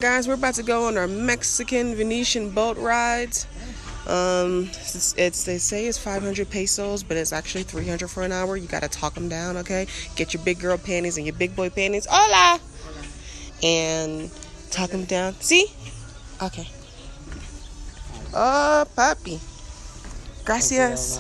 Guys, we're about to go on our Mexican Venetian boat rides. They say it's 500 pesos, but it's actually 300 for an hour. You gotta talk them down, okay? Get your big girl panties and your big boy panties. Hola! And talk them down. See? Okay. Oh, papi. Gracias.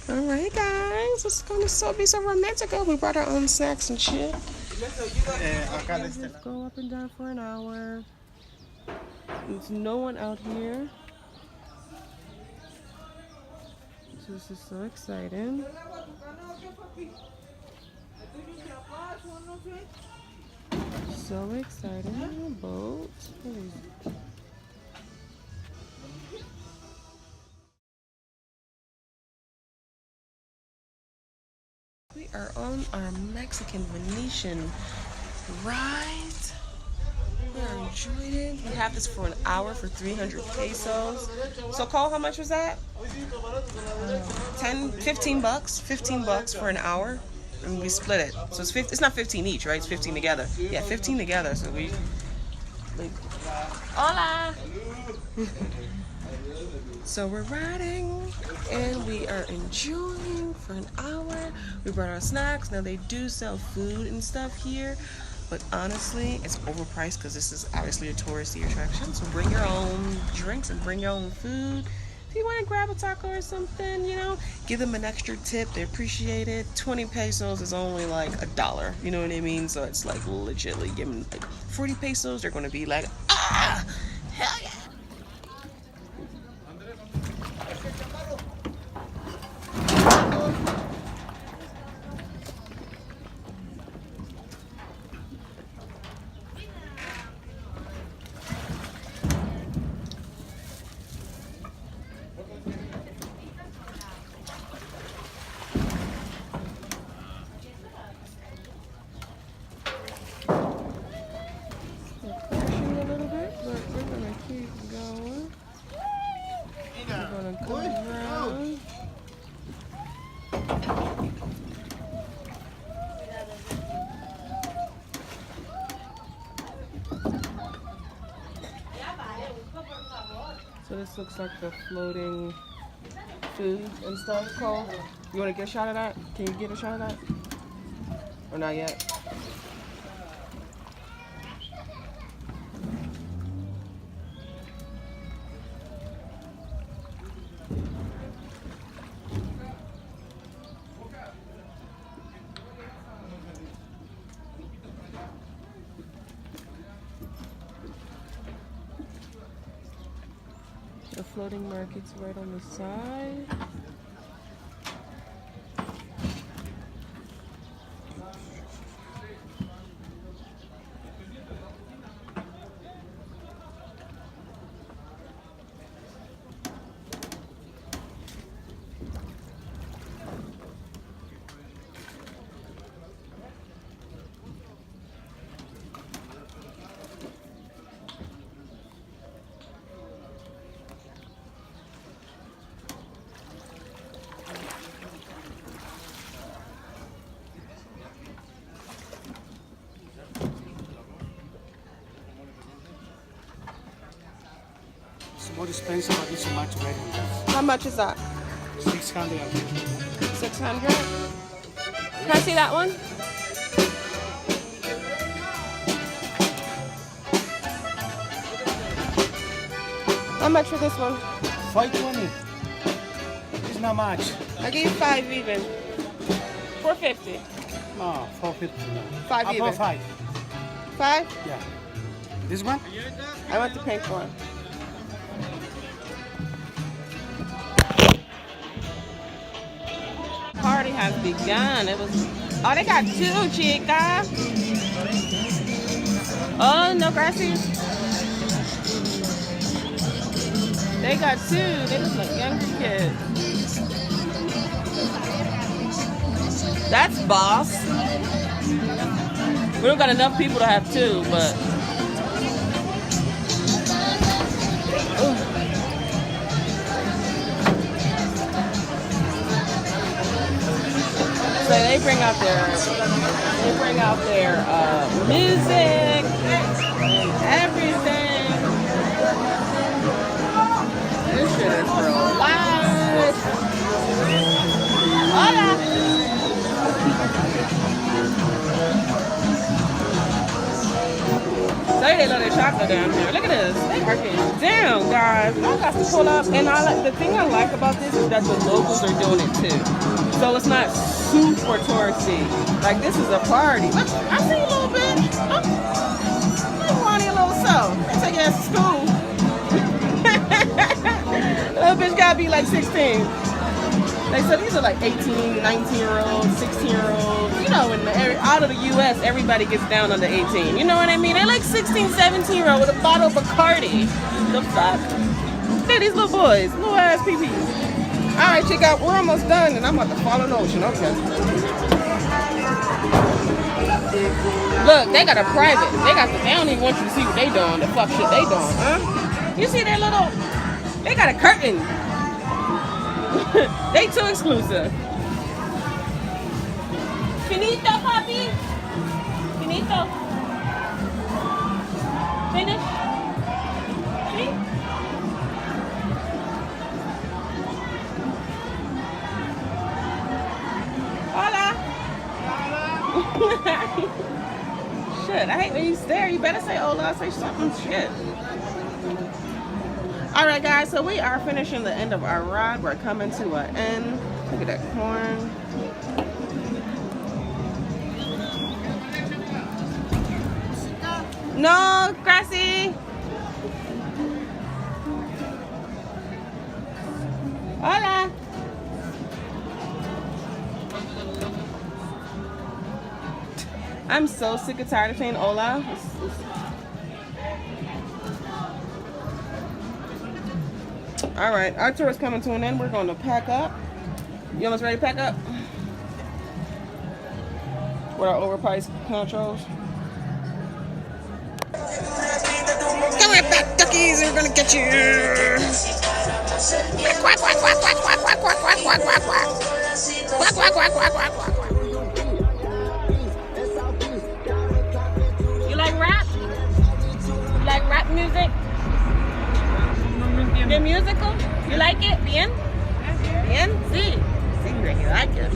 Alright, guys. It's gonna be so romantic. We brought our own snacks and shit. Let's go up and down for an hour. There's no one out here. So this is so exciting. So exciting on a boat. We are on our Mexican Venetian ride. We are enjoying it. We have this for an hour for 300 pesos. So Cole, how much was that? 15 bucks. 15 bucks for an hour. And we split it. So it's not 15 each, right? It's 15 together. Yeah, 15 together. So we hola. So we're riding and we are enjoying for an hour. We brought our snacks. Now they do sell food and stuff here, but honestly, it's overpriced because this is obviously a touristy attraction. So bring your own drinks and bring your own food. If you want to grab a taco or something, you know, give them an extra tip. They appreciate it. 20 pesos is only like $1. You know what I mean? So it's like legitly give them like 40 pesos. They're going to be like, ah, hell yeah. So this looks like the floating foods and stuff. Cole, you want to get a shot of that? Can you get a shot of that? Or not yet? The floating market's right on the side. More expensive, but it's much better than that. How much is that? 600. 600? Can I see that one? How much for this one? 520. It's not much. I give you 5 even. 450. No, 450. No. 5 even. 5. 5? Yeah. This one? I want the pink one. Party has begun. It was. Oh, they got 2, chica. Oh, no, gracias. They got 2. They look like young kids. That's boss. We don't got enough people to have 2, but. So they bring out their They bring out their music and everything. This shit is real life. Hola. Say they love their chocolate down here. Look at this. They are getting down, guys. I got to pull up, and the thing I like about this is that the locals are doing it too. So it's not super touristy. Like this is a party. Look, I see a little bit. Oh, I want a little so. They take your ass to school. Little bitch gotta be like 16. They said these are like 18, 19-year-olds, 16-year-olds. You know, out of the U.S., everybody gets down under 18. You know what I mean? They're like 16, 17-year-old with a bottle of Bacardi. The fuck? They're these little boys, little ass peepees. All right, check out. We're almost done, and I'm about to fall in the ocean. Okay. Look, they got a private. They don't even want you to see what they doing. The fuck shit they doing, huh? You see that little? They got a curtain. They too exclusive. Finito, papi? Finito? Finish? See? Hola. Shit, I hate when you stare. You better say hola, say something. Shit. Alright guys, so we are finishing the end of our ride. We're coming to an end. Look at that corn. No, Grassy. Hola. I'm so sick and tired of saying hola. All right, our tour is coming to an end. We're going to pack up. You almost ready to pack up? With our overpriced ponchos. Come here, fat duckies. We're going to get you. Quack, quack, quack, quack, quack, quack, quack, quack, quack, quack, quack. Quack, quack, quack, quack, quack, quack. You like rap? You like rap music? The musical? You like it? Bien? Bien? Sí. Sí, you like it.